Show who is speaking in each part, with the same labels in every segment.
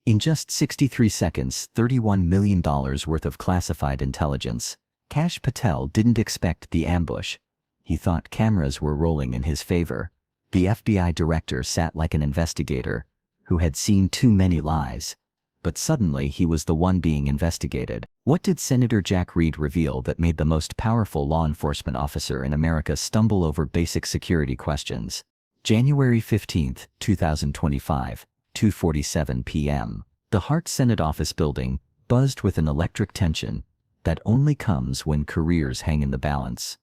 Speaker 1: In just 63 seconds, $31 million worth of classified intelligence. Kash Patel didn't expect the ambush. He thought cameras were rolling in his favor. The FBI director sat like an investigator who had seen too many lies. But suddenly he was the one being investigated. What did Senator Jack Reid reveal that made the most powerful law enforcement officer in America stumble over basic security questions? January 15, 2025, 2:47 p.m. The Hart Senate office building buzzed with an electric tension that only comes when careers hang in the balance.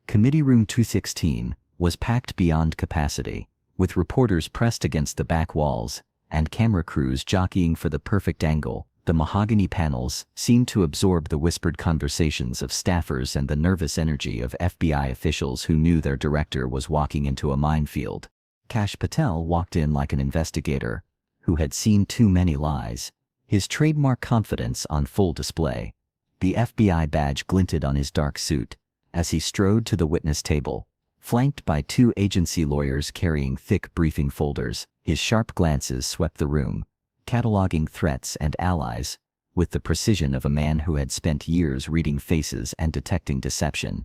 Speaker 1: Committee Room 216 was packed beyond capacity, with reporters pressed against the back walls and camera crews jockeying for the perfect angle. The mahogany panels seemed to absorb the whispered conversations of staffers and the nervous energy of FBI officials who knew their director was walking into a minefield. Kash Patel walked in like an investigator who had seen too many lies, his trademark confidence on full display. The FBI badge glinted on his dark suit as he strode to the witness table, flanked by two agency lawyers carrying thick briefing folders. His sharp glances swept the room, cataloging threats and allies with the precision of a man who had spent years reading faces and detecting deception.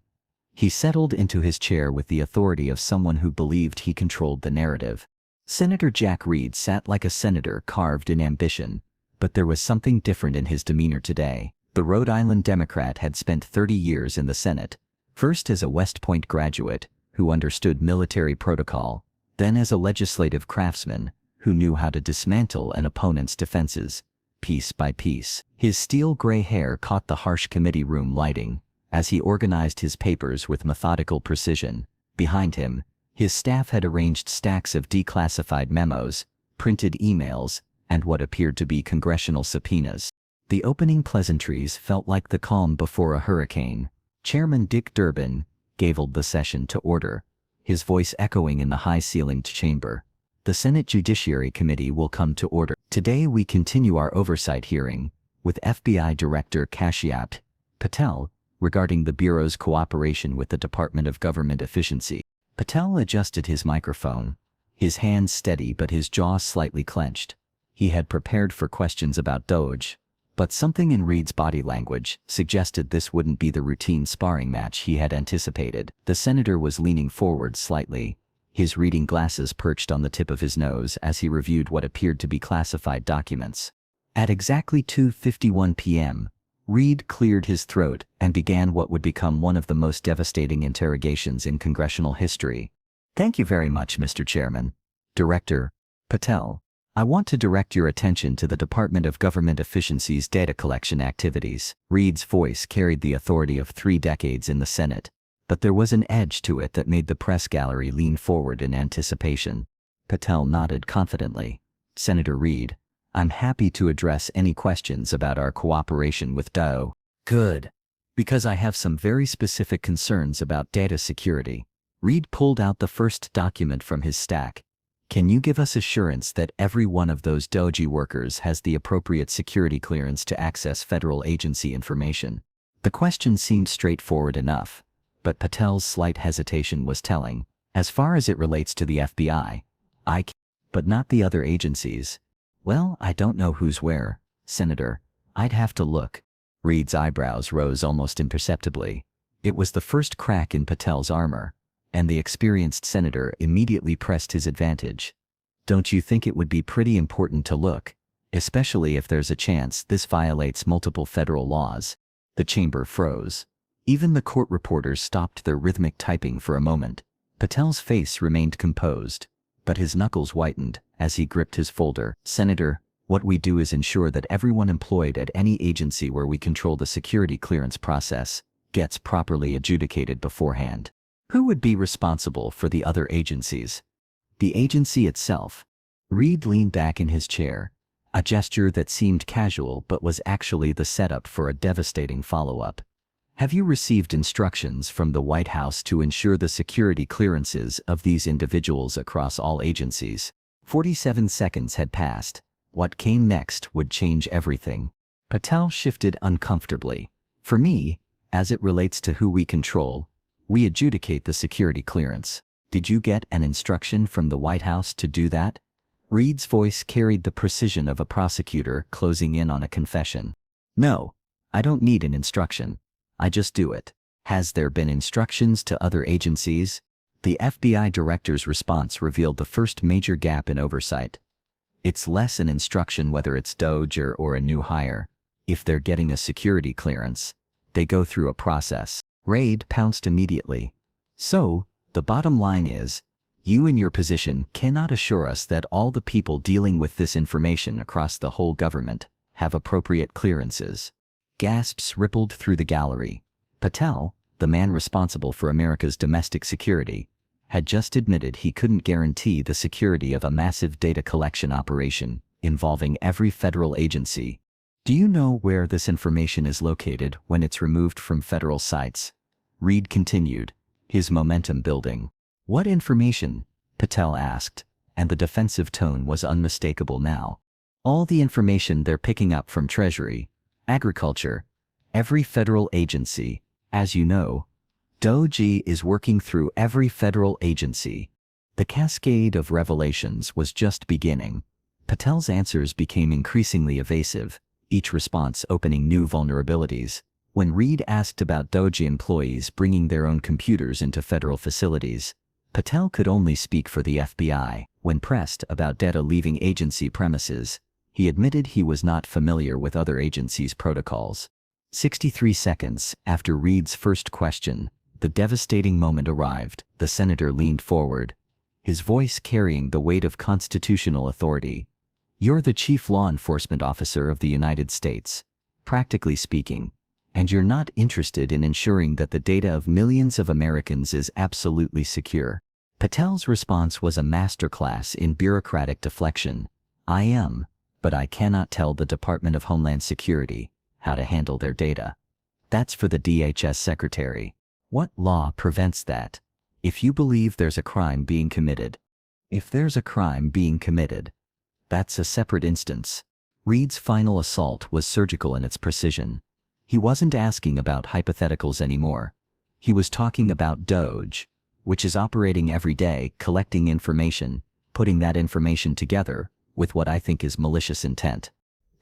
Speaker 1: He settled into his chair with the authority of someone who believed he controlled the narrative. Senator Jack Reid sat like a senator carved in ambition, but there was something different in his demeanor today. The Rhode Island Democrat had spent 30 years in the Senate, first as a West Point graduate who understood military protocol, then as a legislative craftsman who knew how to dismantle an opponent's defenses, piece by piece. His steel gray hair caught the harsh committee room lighting as he organized his papers with methodical precision. Behind him, his staff had arranged stacks of declassified memos, printed emails, and what appeared to be congressional subpoenas. The opening pleasantries felt like the calm before a hurricane. Chairman Dick Durbin gaveled the session to order, his voice echoing in the high-ceilinged chamber. The Senate Judiciary Committee will come to order. Today we continue our oversight hearing with FBI Director Kash Patel regarding the Bureau's cooperation with the Department of Government Efficiency. Patel adjusted his microphone, his hands steady but his jaw slightly clenched. He had prepared for questions about DOGE, but something in Reid's body language suggested this wouldn't be the routine sparring match he had anticipated. The senator was leaning forward slightly, his reading glasses perched on the tip of his nose as he reviewed what appeared to be classified documents. At exactly 2:51 p.m., Reid cleared his throat and began what would become one of the most devastating interrogations in congressional history. Thank you very much, Mr. Chairman. Director Patel, I want to direct your attention to the Department of Government Efficiency's data collection activities. Reid's voice carried the authority of 3 decades in the Senate, but there was an edge to it that made the press gallery lean forward in anticipation. Patel nodded confidently. Senator Reid, I'm happy to address any questions about our cooperation with DOGE. Good. Because I have some very specific concerns about data security. Reid pulled out the first document from his stack. Can you give us assurance that every one of those DOGE workers has the appropriate security clearance to access federal agency information? The question seemed straightforward enough, but Patel's slight hesitation was telling. As far as it relates to the FBI, I can, but not the other agencies. Well, I don't know who's where, Senator. I'd have to look. Reid's eyebrows rose almost imperceptibly. It was the first crack in Patel's armor, and the experienced senator immediately pressed his advantage. Don't you think it would be pretty important to look, especially if there's a chance this violates multiple federal laws? The chamber froze. Even the court reporters stopped their rhythmic typing for a moment. Patel's face remained composed, but his knuckles whitened as he gripped his folder. Senator, what we do is ensure that everyone employed at any agency where we control the security clearance process gets properly adjudicated beforehand. Who would be responsible for the other agencies? The agency itself. Reid leaned back in his chair, a gesture that seemed casual but was actually the setup for a devastating follow-up. Have you received instructions from the White House to ensure the security clearances of these individuals across all agencies? 47 seconds had passed. What came next would change everything. Patel shifted uncomfortably. For me, as it relates to who we control, we adjudicate the security clearance. Did you get an instruction from the White House to do that? Reid's voice carried the precision of a prosecutor closing in on a confession. No, I don't need an instruction. I just do it. Has there been instructions to other agencies? The FBI director's response revealed the first major gap in oversight. It's less an instruction whether it's DOGE or a new hire. If they're getting a security clearance, they go through a process. Reid pounced immediately. So, the bottom line is, you in your position cannot assure us that all the people dealing with this information across the whole government have appropriate clearances. Gasps rippled through the gallery. Patel, the man responsible for America's domestic security, had just admitted he couldn't guarantee the security of a massive data collection operation involving every federal agency. Do you know where this information is located when it's removed from federal sites? Reid continued, his momentum building. What information? Patel asked, and the defensive tone was unmistakable now. All the information they're picking up from Treasury, Agriculture, every federal agency. As you know, DOGE is working through every federal agency. The cascade of revelations was just beginning. Patel's answers became increasingly evasive, each response opening new vulnerabilities. When Reid asked about DOGE employees bringing their own computers into federal facilities, Patel could only speak for the FBI. When pressed about data leaving agency premises, he admitted he was not familiar with other agencies' protocols. 63 seconds after Reid's first question, the devastating moment arrived. The senator leaned forward, his voice carrying the weight of constitutional authority. You're the chief law enforcement officer of the United States, practically speaking, and you're not interested in ensuring that the data of millions of Americans is absolutely secure. Patel's response was a masterclass in bureaucratic deflection. I am, but I cannot tell the Department of Homeland Security how to handle their data. That's for the DHS secretary. What law prevents that? If you believe there's a crime being committed. If there's a crime being committed, that's a separate instance. Reid's final assault was surgical in its precision. He wasn't asking about hypotheticals anymore. He was talking about DOGE, which is operating every day, collecting information, putting that information together with what I think is malicious intent.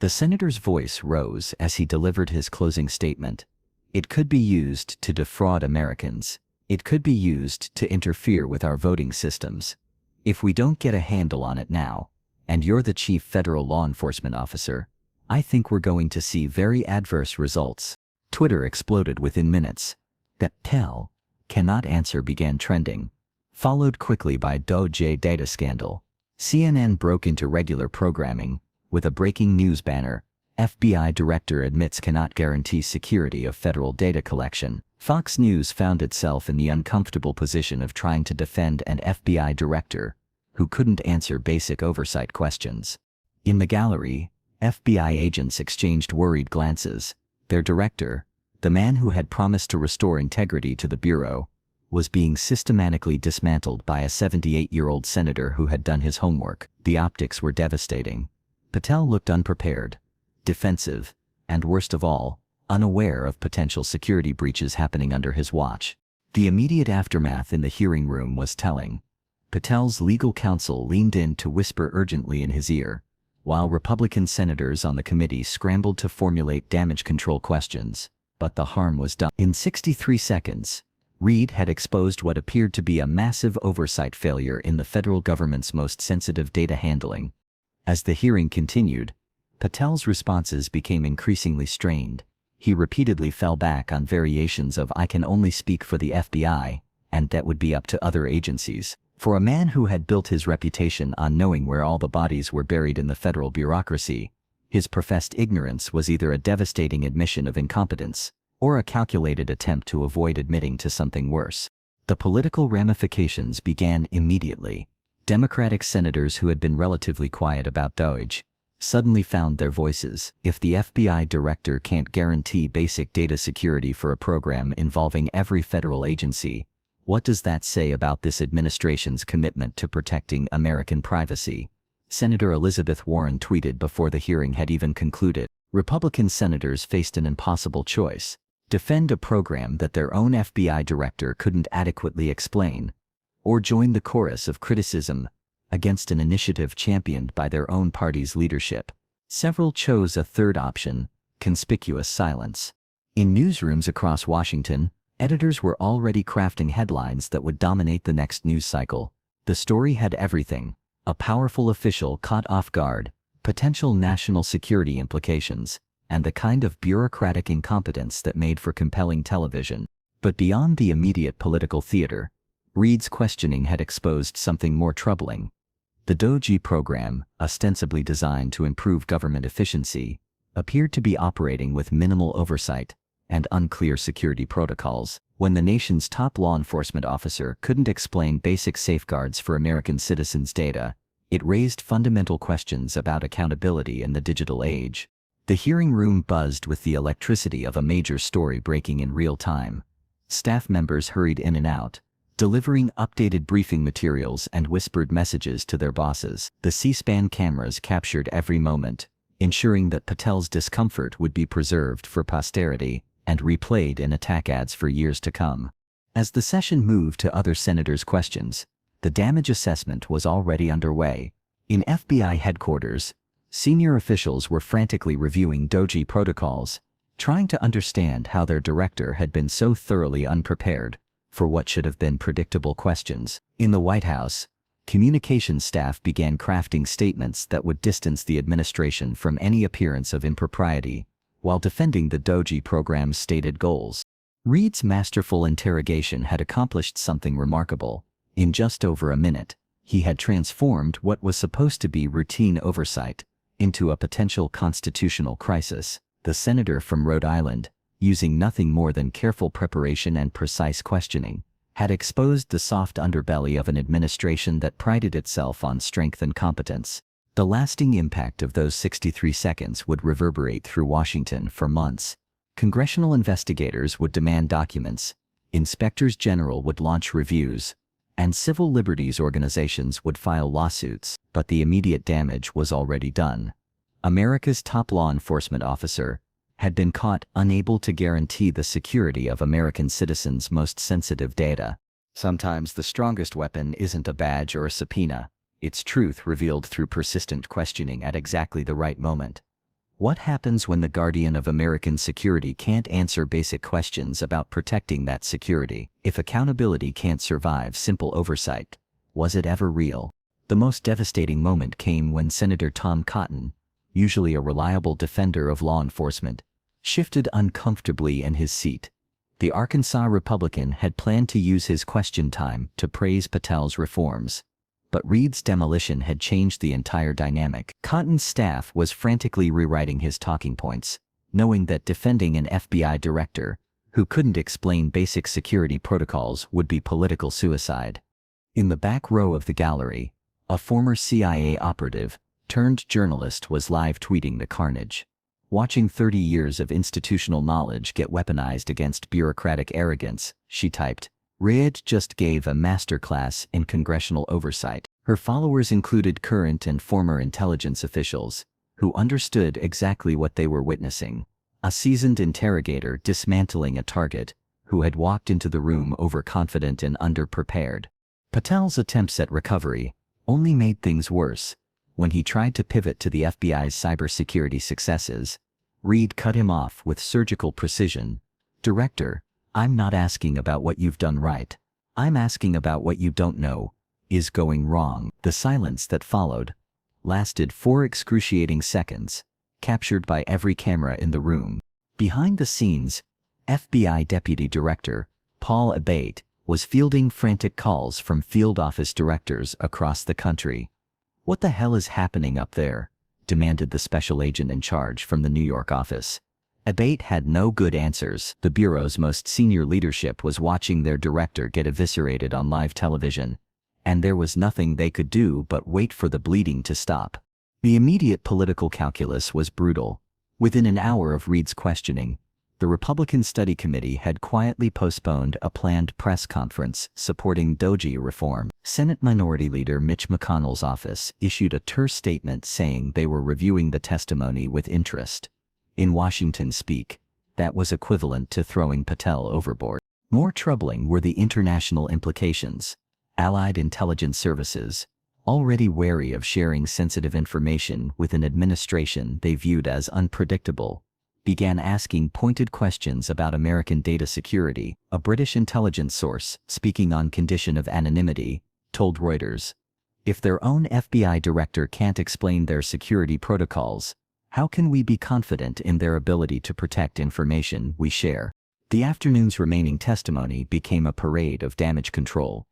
Speaker 1: The senator's voice rose as he delivered his closing statement. It could be used to defraud Americans. It could be used to interfere with our voting systems. If we don't get a handle on it now, and you're the chief federal law enforcement officer, I think we're going to see very adverse results. Twitter exploded within minutes. That Patel cannot answer began trending, followed quickly by DOGE data scandal. CNN broke into regular programming with a breaking news banner. FBI Director admits cannot guarantee security of federal data collection. Fox News found itself in the uncomfortable position of trying to defend an FBI director who couldn't answer basic oversight questions. In the gallery, FBI agents exchanged worried glances. Their director, the man who had promised to restore integrity to the Bureau, was being systematically dismantled by a 78-year-old senator who had done his homework. The optics were devastating. Patel looked unprepared, defensive, and worst of all, unaware of potential security breaches happening under his watch. The immediate aftermath in the hearing room was telling. Patel's legal counsel leaned in to whisper urgently in his ear, while Republican senators on the committee scrambled to formulate damage control questions. But the harm was done. In 63 seconds, Reid had exposed what appeared to be a massive oversight failure in the federal government's most sensitive data handling. As the hearing continued, Patel's responses became increasingly strained. He repeatedly fell back on variations of "I can only speak for the FBI," and "that would be up to other agencies." For a man who had built his reputation on knowing where all the bodies were buried in the federal bureaucracy, his professed ignorance was either a devastating admission of incompetence or a calculated attempt to avoid admitting to something worse. The political ramifications began immediately. Democratic senators who had been relatively quiet about DOGE suddenly found their voices. If the FBI director can't guarantee basic data security for a program involving every federal agency, what does that say about this administration's commitment to protecting American privacy? Senator Elizabeth Warren tweeted before the hearing had even concluded. Republican senators faced an impossible choice: defend a program that their own FBI director couldn't adequately explain, or join the chorus of criticism against an initiative championed by their own party's leadership. Several chose a third option: conspicuous silence. In newsrooms across Washington, editors were already crafting headlines that would dominate the next news cycle. The story had everything: a powerful official caught off guard, potential national security implications, and the kind of bureaucratic incompetence that made for compelling television. But beyond the immediate political theater, Reid's questioning had exposed something more troubling. The DOGE program, ostensibly designed to improve government efficiency, appeared to be operating with minimal oversight and unclear security protocols. When the nation's top law enforcement officer couldn't explain basic safeguards for American citizens' data, it raised fundamental questions about accountability in the digital age. The hearing room buzzed with the electricity of a major story breaking in real time. Staff members hurried in and out, delivering updated briefing materials and whispered messages to their bosses. The C-SPAN cameras captured every moment, ensuring that Patel's discomfort would be preserved for posterity and replayed in attack ads for years to come. As the session moved to other senators' questions, the damage assessment was already underway. In FBI headquarters, senior officials were frantically reviewing DOGE protocols, trying to understand how their director had been so thoroughly unprepared for what should have been predictable questions. In the White House, communications staff began crafting statements that would distance the administration from any appearance of impropriety, while defending the DOGE program's stated goals. Reid's masterful interrogation had accomplished something remarkable. In just over a minute, he had transformed what was supposed to be routine oversight into a potential constitutional crisis. The senator from Rhode Island, using nothing more than careful preparation and precise questioning, had exposed the soft underbelly of an administration that prided itself on strength and competence. The lasting impact of those 63 seconds would reverberate through Washington for months. Congressional investigators would demand documents, inspectors general would launch reviews, and civil liberties organizations would file lawsuits. But the immediate damage was already done. America's top law enforcement officer had been caught unable to guarantee the security of American citizens' most sensitive data. Sometimes the strongest weapon isn't a badge or a subpoena, it's truth revealed through persistent questioning at exactly the right moment. What happens when the guardian of American security can't answer basic questions about protecting that security? If accountability can't survive simple oversight, was it ever real? The most devastating moment came when Senator Tom Cotton, usually a reliable defender of law enforcement, shifted uncomfortably in his seat. The Arkansas Republican had planned to use his question time to praise Patel's reforms, but Reid's demolition had changed the entire dynamic. Cotton's staff was frantically rewriting his talking points, knowing that defending an FBI director who couldn't explain basic security protocols would be political suicide. In the back row of the gallery, a former CIA operative turned journalist was live tweeting the carnage. Watching 30 years of institutional knowledge get weaponized against bureaucratic arrogance, she typed, "Reid just gave a masterclass in congressional oversight." Her followers included current and former intelligence officials who understood exactly what they were witnessing. A seasoned interrogator dismantling a target who had walked into the room overconfident and underprepared. Patel's attempts at recovery only made things worse. When he tried to pivot to the FBI's cybersecurity successes, Reid cut him off with surgical precision. "Director, I'm not asking about what you've done right. I'm asking about what you don't know is going wrong." The silence that followed lasted 4 excruciating seconds, captured by every camera in the room. Behind the scenes, FBI Deputy Director Paul Abate was fielding frantic calls from field office directors across the country. "What the hell is happening up there?" demanded the special agent in charge from the New York office. Abate had no good answers. The Bureau's most senior leadership was watching their director get eviscerated on live television, and there was nothing they could do but wait for the bleeding to stop. The immediate political calculus was brutal. Within an hour of Reid's questioning, the Republican Study Committee had quietly postponed a planned press conference supporting DOGE reform. Senate Minority Leader Mitch McConnell's office issued a terse statement saying they were reviewing the testimony with interest. In Washington speak, that was equivalent to throwing Patel overboard. More troubling were the international implications. Allied intelligence services, already wary of sharing sensitive information with an administration they viewed as unpredictable, began asking pointed questions about American data security. A British intelligence source, speaking on condition of anonymity, told Reuters, "If their own FBI director can't explain their security protocols, how can we be confident in their ability to protect information we share?" The afternoon's remaining testimony became a parade of damage control.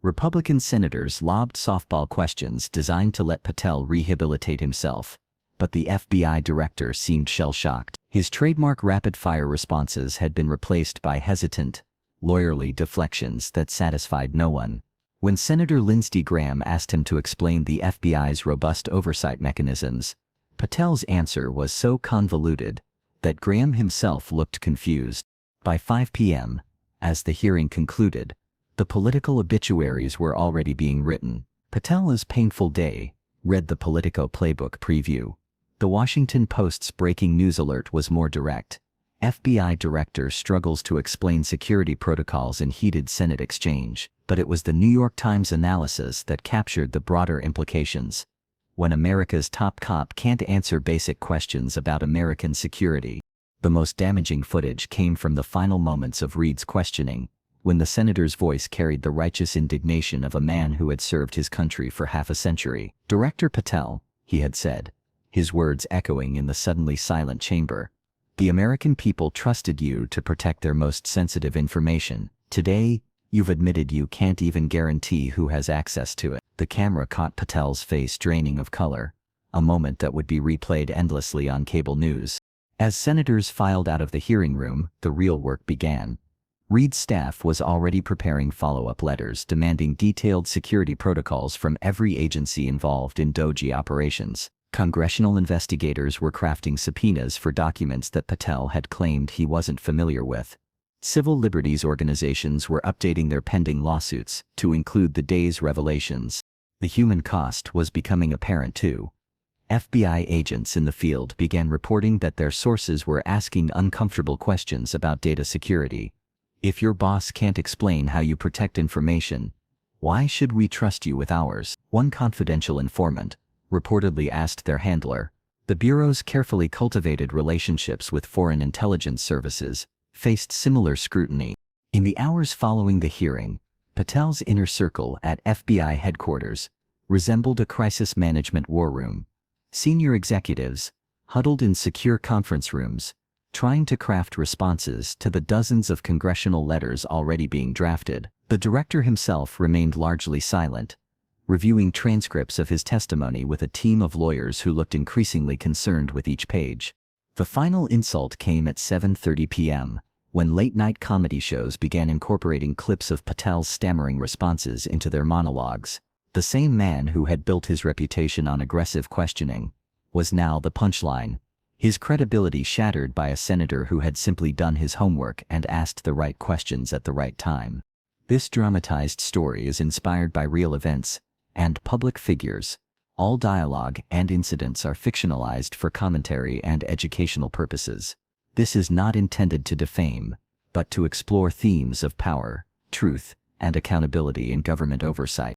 Speaker 1: Republican senators lobbed softball questions designed to let Patel rehabilitate himself, but the FBI director seemed shell-shocked. His trademark rapid-fire responses had been replaced by hesitant, lawyerly deflections that satisfied no one. When Senator Lindsey Graham asked him to explain the FBI's robust oversight mechanisms, Patel's answer was so convoluted that Graham himself looked confused. By 5 p.m., as the hearing concluded, the political obituaries were already being written. Patel's painful day, read the Politico Playbook preview. The Washington Post's breaking news alert was more direct. FBI director struggles to explain security protocols in heated Senate exchange. But it was the New York Times analysis that captured the broader implications. When America's top cop can't answer basic questions about American security. The most damaging footage came from the final moments of Reid's questioning, when the senator's voice carried the righteous indignation of a man who had served his country for half a century. "Director Patel," he had said, his words echoing in the suddenly silent chamber, "the American people trusted you to protect their most sensitive information. Today, you've admitted you can't even guarantee who has access to it." The camera caught Patel's face draining of color, a moment that would be replayed endlessly on cable news. As senators filed out of the hearing room, the real work began. Reid's staff was already preparing follow-up letters demanding detailed security protocols from every agency involved in DOGE operations. Congressional investigators were crafting subpoenas for documents that Patel had claimed he wasn't familiar with. Civil liberties organizations were updating their pending lawsuits to include the day's revelations. The human cost was becoming apparent too. FBI agents in the field began reporting that their sources were asking uncomfortable questions about data security. "If your boss can't explain how you protect information, why should we trust you with ours?" One confidential informant reportedly asked their handler. The Bureau's carefully cultivated relationships with foreign intelligence services faced similar scrutiny. In the hours following the hearing, Patel's inner circle at FBI headquarters resembled a crisis management war room. Senior executives, huddled in secure conference rooms, trying to craft responses to the dozens of congressional letters already being drafted. The director himself remained largely silent, reviewing transcripts of his testimony with a team of lawyers who looked increasingly concerned with each page. The final insult came at 7:30 p.m., when late-night comedy shows began incorporating clips of Patel's stammering responses into their monologues. The same man who had built his reputation on aggressive questioning was now the punchline, his credibility shattered by a senator who had simply done his homework and asked the right questions at the right time. This dramatized story is inspired by real events and public figures. All dialogue and incidents are fictionalized for commentary and educational purposes. This is not intended to defame, but to explore themes of power, truth, and accountability in government oversight.